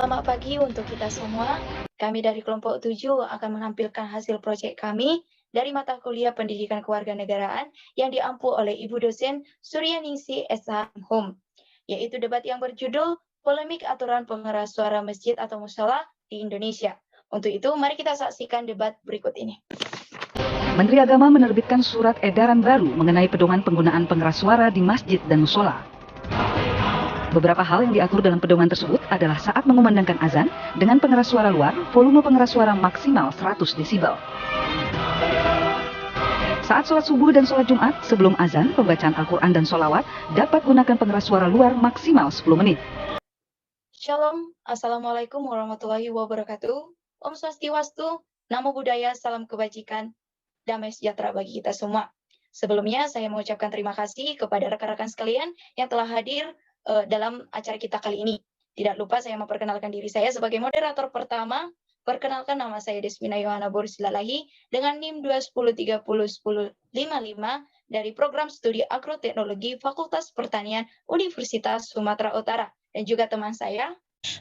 Selamat pagi untuk kita semua. Kami dari kelompok 7 akan menampilkan hasil proyek kami dari mata kuliah Pendidikan Kewarganegaraan yang diampu oleh Ibu dosen Suryaningsih SH.Hum, yaitu debat yang berjudul Polemik Aturan Pengeras Suara Masjid atau Mushola di Indonesia. Untuk itu, mari kita saksikan debat berikut ini. Menteri Agama menerbitkan surat edaran baru mengenai pedoman penggunaan pengeras suara di masjid dan mushola. Beberapa hal yang diatur dalam pedoman tersebut adalah saat mengumandangkan azan dengan pengeras suara luar, volume pengeras suara maksimal 100 desibel. Saat sholat subuh dan sholat Jumat, sebelum azan, pembacaan Al-Quran dan sholawat dapat gunakan pengeras suara luar maksimal 10 menit. Shalom, Assalamualaikum warahmatullahi wabarakatuh. Om Swastiwastu, Namo Buddhaya, salam kebajikan, damai sejahtera bagi kita semua. Sebelumnya, saya mengucapkan terima kasih kepada rekan-rekan sekalian yang telah hadir dalam acara kita kali ini. Tidak lupa saya memperkenalkan diri saya sebagai moderator pertama. Perkenalkan, nama saya Desmina Yohana Borsilalahi dengan NIM 210301055 dari Program Studi Agroteknologi Fakultas Pertanian Universitas Sumatera Utara. Dan juga teman saya.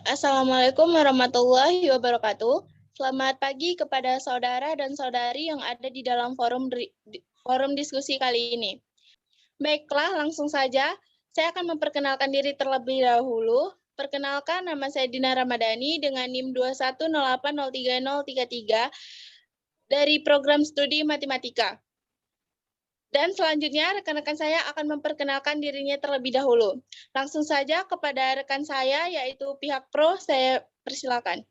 Assalamualaikum warahmatullahi wabarakatuh. Selamat pagi kepada saudara dan saudari yang ada di dalam forum diskusi kali ini. Baiklah, langsung saja. Saya akan memperkenalkan diri terlebih dahulu. Perkenalkan, nama saya Dina Ramadhani dengan NIM 210803033 dari Program Studi Matematika. Dan selanjutnya rekan-rekan saya akan memperkenalkan dirinya terlebih dahulu. Langsung saja kepada rekan saya, yaitu pihak pro, saya persilakan.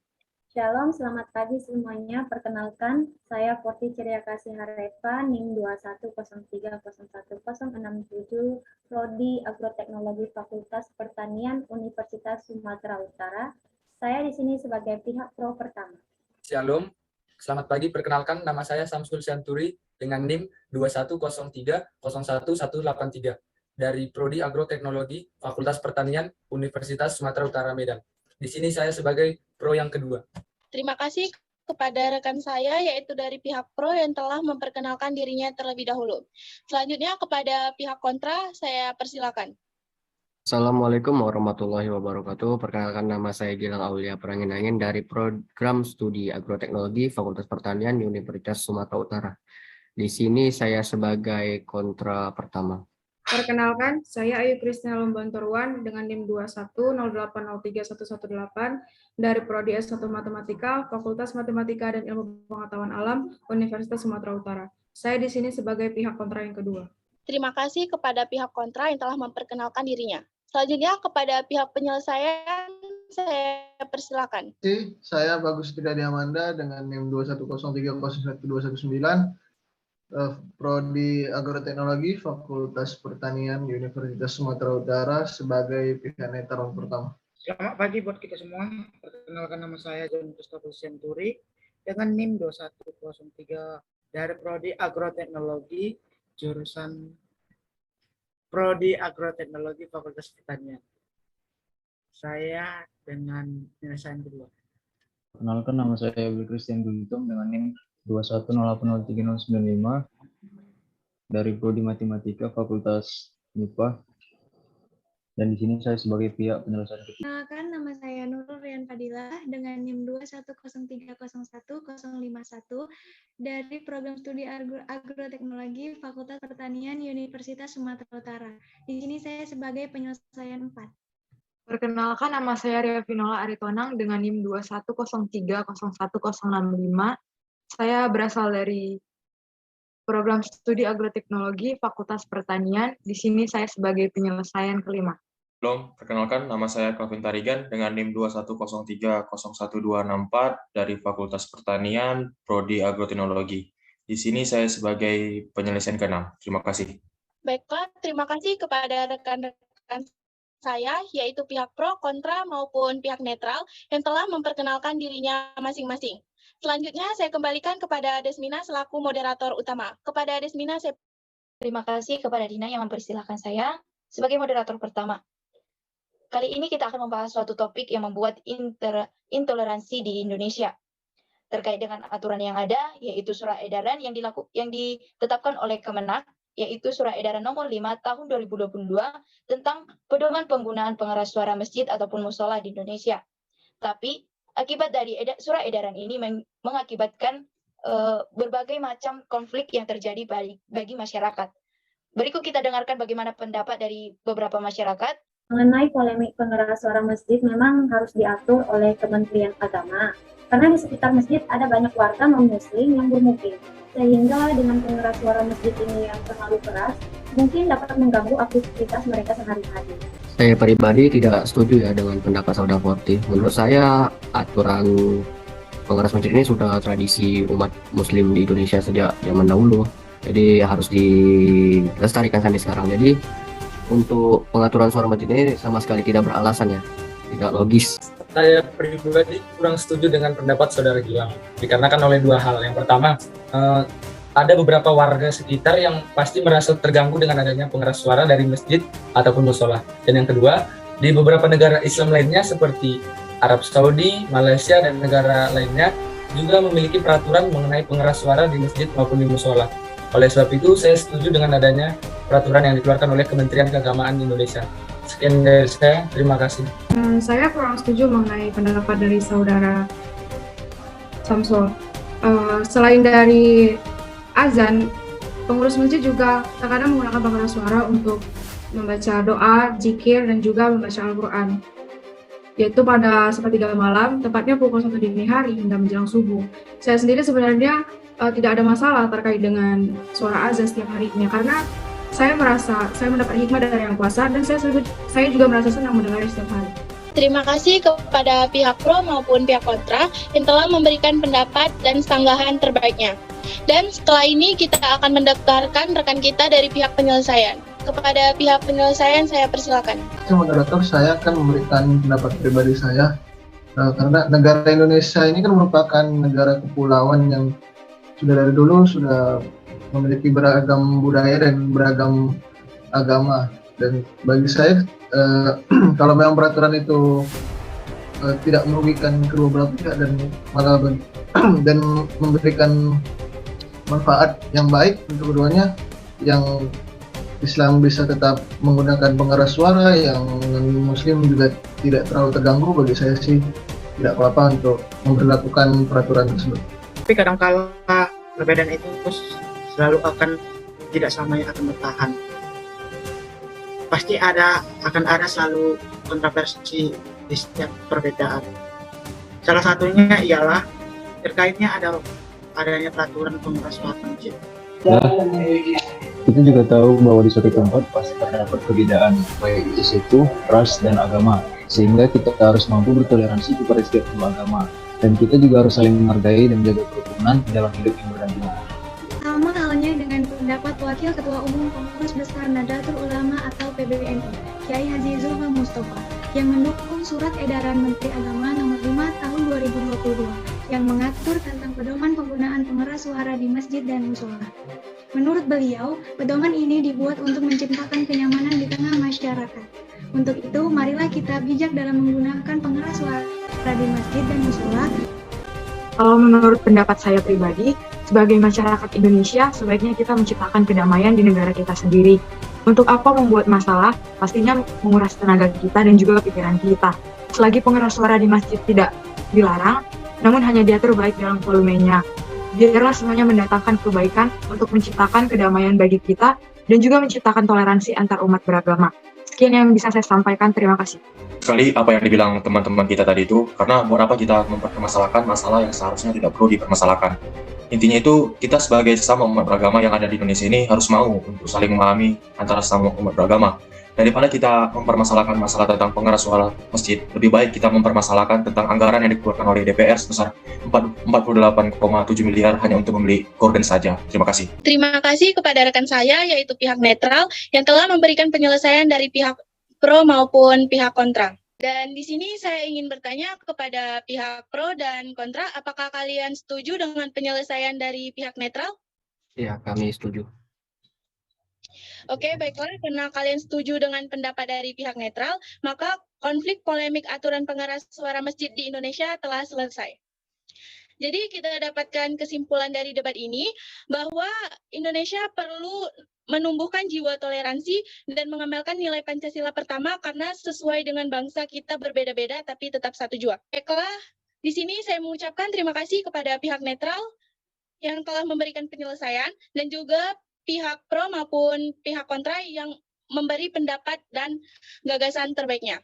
Shalom, selamat pagi semuanya. Perkenalkan, saya Porti Ceriakasih Harefa, NIM 210301067, Prodi Agroteknologi Fakultas Pertanian Universitas Sumatera Utara. Saya di sini sebagai pihak pro pertama. Shalom, selamat pagi. Perkenalkan, nama saya Samsul Syanturi dengan NIM 210301183 dari Prodi Agroteknologi Fakultas Pertanian Universitas Sumatera Utara Medan. Di sini saya sebagai pro yang kedua. Terima kasih kepada rekan saya, yaitu dari pihak pro yang telah memperkenalkan dirinya terlebih dahulu. Selanjutnya kepada pihak kontra, saya persilakan. Assalamualaikum warahmatullahi wabarakatuh. Perkenalkan, nama saya Gilang Aulia Perangin-angin dari Program Studi Agroteknologi Fakultas Pertanian Universitas Sumatera Utara. Di sini saya sebagai kontra pertama. Perkenalkan, saya Ayu Kristina Lombantorwan dengan NIM 210803118 dari Prodi S1 Matematika, Fakultas Matematika dan Ilmu Pengetahuan Alam, Universitas Sumatera Utara. Saya di sini sebagai pihak kontra yang kedua. Terima kasih kepada pihak kontra yang telah memperkenalkan dirinya. Selanjutnya kepada pihak penyelesaian, saya persilakan. Saya Bagus Tidadi Amanda dengan NIM 210301219. Prodi Agroteknologi Fakultas Pertanian Universitas Sumatera Utara sebagai pihak netral pertama. Selamat pagi buat kita semua. Perkenalkan, nama saya John Christopher Senturi dengan NIM 21003 dari Prodi Agroteknologi jurusan Prodi Agroteknologi Fakultas Pertanian. Saya dengan penyelesaian kedua. Perkenalkan, nama saya Abdul Christian Gulitung dengan NIM 210803095 dari Prodi Matematika Fakultas MIPA, dan di sini saya sebagai pihak penyelesaian ketiga. Perkenalkan, nama saya Nurul Rian Fadilah dengan NIM 210301051 dari Program Studi Agroteknologi Fakultas Pertanian Universitas Sumatera Utara. Di sini saya sebagai penyelesaian 4. Perkenalkan, nama saya Ria Vinola Aritonang dengan NIM 210301065. Saya berasal dari Program Studi Agroteknologi Fakultas Pertanian. Di sini saya sebagai penyelesaian kelima. Perkenalkan, nama saya Calvin Tarigan dengan NIM 210301264 dari Fakultas Pertanian, Prodi Agroteknologi. Di sini saya sebagai penyelesaian ke-6. Terima kasih. Baiklah, terima kasih kepada rekan-rekan saya, yaitu pihak pro, kontra, maupun pihak netral yang telah memperkenalkan dirinya masing-masing. Selanjutnya, saya kembalikan kepada Desmina selaku moderator utama. Kepada Desmina, saya... Terima kasih kepada Dina yang mempersilahkan saya sebagai moderator pertama. Kali ini kita akan membahas suatu topik yang membuat intoleransi di Indonesia. Terkait dengan aturan yang ada, yaitu surat edaran yang ditetapkan oleh Kemenak, yaitu Surat Edaran Nomor 5 Tahun 2022 tentang pedoman penggunaan pengeras suara masjid ataupun mushola di Indonesia. Tapi akibat dari surat edaran ini mengakibatkan berbagai macam konflik yang terjadi bagi masyarakat. Berikut kita dengarkan bagaimana pendapat dari beberapa masyarakat. Mengenai polemik pengeras suara masjid memang harus diatur oleh Kementerian Agama. Karena di sekitar masjid ada banyak warga non-muslim yang bermukim. Sehingga dengan pengeras suara masjid ini yang terlalu keras, mungkin dapat mengganggu aktivitas mereka sehari-hari. Saya pribadi tidak setuju ya dengan pendapat Saudara Forti. Menurut saya aturan pengeras masjid ini sudah tradisi umat muslim di Indonesia sejak zaman dahulu. Jadi harus dilestarikan sampai sekarang. Jadi untuk pengaturan suara masjid ini sama sekali tidak beralasan ya, tidak logis. Saya pribadi kurang setuju dengan pendapat Saudara Gilang, dikarenakan oleh dua hal. Yang pertama, ada beberapa warga sekitar yang pasti merasa terganggu dengan adanya pengeras suara dari masjid ataupun musola. Dan yang kedua, di beberapa negara Islam lainnya seperti Arab Saudi, Malaysia, dan negara lainnya juga memiliki peraturan mengenai pengeras suara di masjid maupun di musola. Oleh sebab itu, saya setuju dengan adanya peraturan yang dikeluarkan oleh Kementerian Keagamaan Indonesia. Sekian dari saya, terima kasih. Saya kurang setuju mengenai pendapat dari Saudara Samsul. Selain dari azan, pengurus masjid juga terkadang menggunakan pengeras suara untuk membaca doa, zikir, dan juga membaca Al-Quran. Yaitu pada sepertiga malam, tepatnya pukul 1 dini hari hingga menjelang subuh. Saya sendiri sebenarnya tidak ada masalah terkait dengan suara azan setiap harinya, karena saya merasa saya mendapat hikmah dari Yang Kuasa, dan saya juga merasa senang mendengarnya setiap hari. Terima kasih kepada pihak pro maupun pihak kontra yang telah memberikan pendapat dan sanggahan terbaiknya. Dan setelah ini kita akan mendaftarkan rekan kita dari pihak penyelesaian. Kepada pihak penyelesaian saya persilakan. Moderator, saya akan memberikan pendapat pribadi saya. Karena negara Indonesia ini kan merupakan negara kepulauan yang sudah dari dulu sudah memiliki beragam budaya dan beragam agama. Dan bagi saya, kalau memang peraturan itu tidak merugikan kedua belah pihak dan malah dan memberikan manfaat yang baik untuk keduanya, yang Islam bisa tetap menggunakan pengeras suara, yang Muslim juga tidak terlalu terganggu, bagi saya sih tidak apa-apa untuk memperlakukan peraturan tersebut. Tapi kadang-kala perbedaan itu selalu akan tidak selamanya akan bertahan. Pasti akan ada selalu kontroversi di setiap perbedaan. Salah satunya ialah terkaitnya adanya peraturan pengeras suara masjid. Kita juga tahu bahwa di suatu tempat pasti terdapat perbedaan, baik di situ, ras, dan agama. Sehingga kita harus mampu bertoleransi kepada setiap agama. Dan kita juga harus saling menghargai dan menjaga kerukunan dalam hidup yang berdampingan. Sama halnya dengan pendapat Wakil Ketua Umum Pengurus Besar Nahdlatul Ulama atau PBNI, Kiai Haji Zulfa Mustafa, yang mendukung surat edaran Menteri Agama nomor 5 tahun 2022 yang mengatur tentang pedoman penggunaan pengeras suara di masjid dan musola. Menurut beliau, pedoman ini dibuat untuk menciptakan kenyamanan di tengah masyarakat. Untuk itu, marilah kita bijak dalam menggunakan pengeras suara di masjid dan musola. Kalau menurut pendapat saya pribadi, sebagai masyarakat Indonesia, sebaiknya kita menciptakan kedamaian di negara kita sendiri. Untuk apa membuat masalah? Pastinya menguras tenaga kita dan juga pikiran kita. Selagi pengeras suara di masjid tidak dilarang, namun hanya diatur baik dalam volumenya. Biarlah semuanya mendatangkan kebaikan untuk menciptakan kedamaian bagi kita dan juga menciptakan toleransi antar umat beragama. Sekian yang bisa saya sampaikan, terima kasih. Sekali apa yang dibilang teman-teman kita tadi itu, karena buat apa kita mempermasalahkan masalah yang seharusnya tidak perlu dipermasalahkan. Intinya itu, kita sebagai sesama umat beragama yang ada di Indonesia ini harus mau untuk saling memahami antara sesama umat beragama. Daripada kita mempermasalahkan masalah tentang pengeras suara masjid, lebih baik kita mempermasalahkan tentang anggaran yang dikeluarkan oleh DPR sebesar 48,7 miliar hanya untuk membeli gorden saja. Terima kasih. Terima kasih kepada rekan saya, yaitu pihak netral, yang telah memberikan penyelesaian dari pihak pro maupun pihak kontra. Dan di sini saya ingin bertanya kepada pihak pro dan kontra, apakah kalian setuju dengan penyelesaian dari pihak netral? Ya, kami setuju. Oke, baiklah, karena kalian setuju dengan pendapat dari pihak netral, maka konflik polemik aturan pengeras suara masjid di Indonesia telah selesai. Jadi kita dapatkan kesimpulan dari debat ini bahwa Indonesia perlu menumbuhkan jiwa toleransi dan mengamalkan nilai Pancasila pertama karena sesuai dengan bangsa kita berbeda-beda tapi tetap satu jua. Baiklah, di sini saya mengucapkan terima kasih kepada pihak netral yang telah memberikan penyelesaian dan juga pihak pro maupun pihak kontra yang memberi pendapat dan gagasan terbaiknya.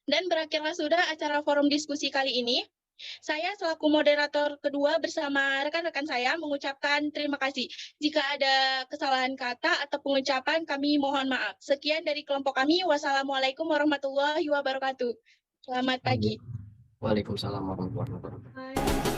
Dan berakhirlah sudah acara forum diskusi kali ini. Saya selaku moderator kedua bersama rekan-rekan saya mengucapkan terima kasih. Jika ada kesalahan kata atau pengucapan kami mohon maaf. Sekian dari kelompok kami. Wassalamualaikum warahmatullahi wabarakatuh. Selamat pagi. Waalaikumsalam warahmatullahi wabarakatuh.